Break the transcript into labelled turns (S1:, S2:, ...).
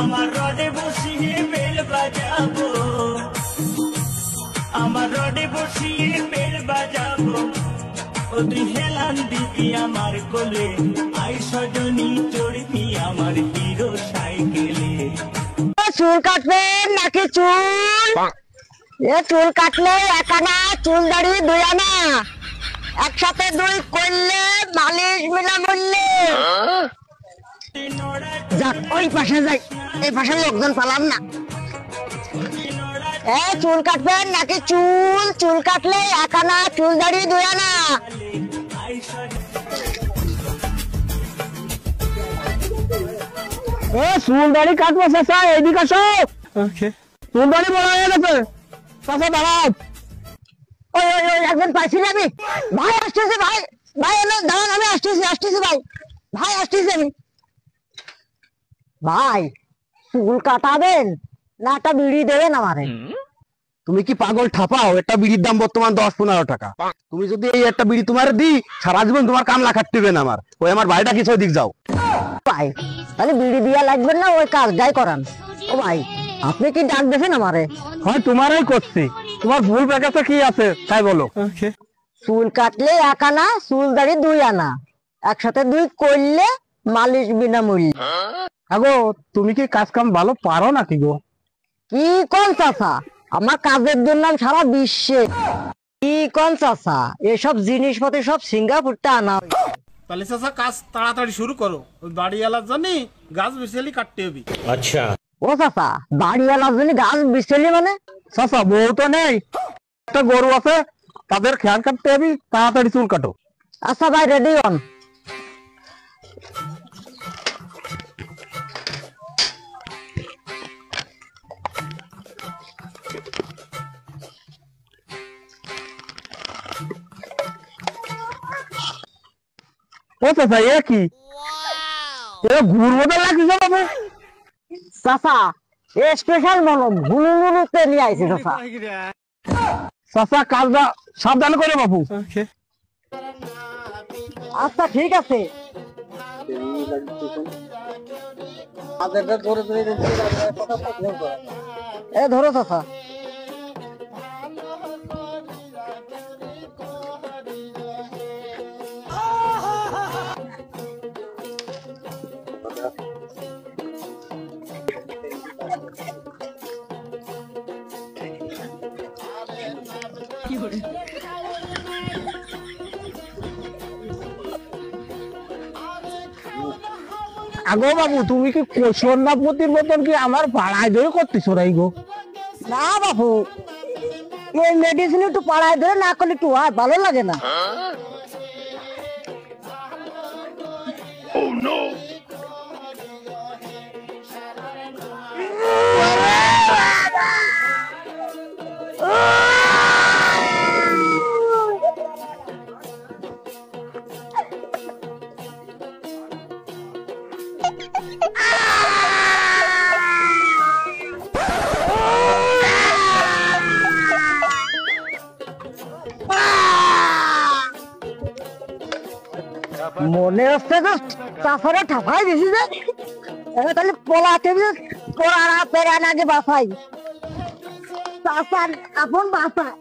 S1: আমার রডে বসিয়ে বেল বাজাবো, আমার রডে বসিয়ে বেল বাজাবো, ও তুই হেলান দিবি আমার কোলে, আই সজনী চড়বি আমার হিরো সাইকেলে।
S2: চুল কাটবেন নাকি চুল? চুল কাটলে একানা, চুল দাড়ি দুই আনা, একসাথে দুই করলে মালিশ বিনামূল্যে। যাক ওই পাশে যাই, এই পাশে লোকজন পালাম না। চুল কাটবেন নাকি চুল? চুল কাটলে একানা, চুল দাড়ি দুই আনা। চুল দাড়ি কাটবো চাচা, এইদিকে আসো। চুল দাড়ি বড় হয়ে গেছে চাচা, দাঁড়াও। ওই ওই ওই একজন পাইছি আমি, ভাই আসতেছে, ভাই ভাই এলো, দাঁড়ান আমি আসতেছি, আসতেছি ভাই, ভাই আসতেছি আমি। ভাই চুল কাটাবেন না একটা বিড়ি দেবেন আমারে?
S3: তুমি কি পাগল ঠাপাও? একটা বিড়ির দাম বর্তমান 10-15 টাকা। তুমি যদি এই একটা বিড়ি তোমার দি, সারা জীবন তোমার কামলা খাটতেবে না। আমার ওই আমার বাড়িটা কিছু দিক যাও
S2: ভাই, তাহলে বিড়ি দিয়া লাগবেন না, ওই কাজ যাই করান। ও ভাই আপনি কি ডাক দেবেন আমারে?
S3: হয় তোমারই করছি, তোমার ভুল ব্যাখ্যাটা কি আছে তাই বলো।
S2: চুল কাটলে এক আনা, চুল দাড়ি দুই আনা, একসাথে দুই করলে মালিশ বিনামূল্যে।
S3: আগো তুমি কি কাজ কাম ভালো পারো নাকি গো?
S2: কি কোন চাচা, আমার কাজের জন্য সারা বিশ্বে। কি কোন চাচা, এসব জিনিসপত্র সব সিঙ্গাপুরতে আনা।
S4: তাহলে চাচা কাজ তাড়াতাড়ি শুরু করো, বাড়িওয়ালার জন্য গাছ বিশালি কাটতে হবে।
S3: আচ্ছা
S2: ও চাচা, বাড়িওয়ালার জন্য গাছ বিশালি মানে?
S3: চাচা বউ তো নেই, একটা গরু আছে, তাদের খেয়াল কাটতে হবে, তাড়াতাড়ি চুল কাটো।
S2: আচ্ছা ভাই রেডি হন।
S3: ও চাচা এ কি, ঘুরবো তো লাগছে বাবু।
S2: চাচা স্পেশাল মলম ভুলুতে নিয়ে আইছি চাচা।
S3: চাচা কাজটা সাবধান করে বাবু।
S2: আচ্ছা ঠিক আছে। এ ধরো চাচা।
S3: আগো বাবু তুমি কি সন্ধ্যাপতির মতন কি আমার পাড়ায় ধরে করতেছো রাই গো?
S2: না বাবু, এই মেডিসিন একটু পাড়ায় ধরে না করলে একটু আর ভালো লাগে না। মনে হচ্ছে তো চাষারে ঠাপাই দিছি যে, তাহলে পলাতে পড়ারা পেরা নাকি বাসাই চাষার আপন বাসায়।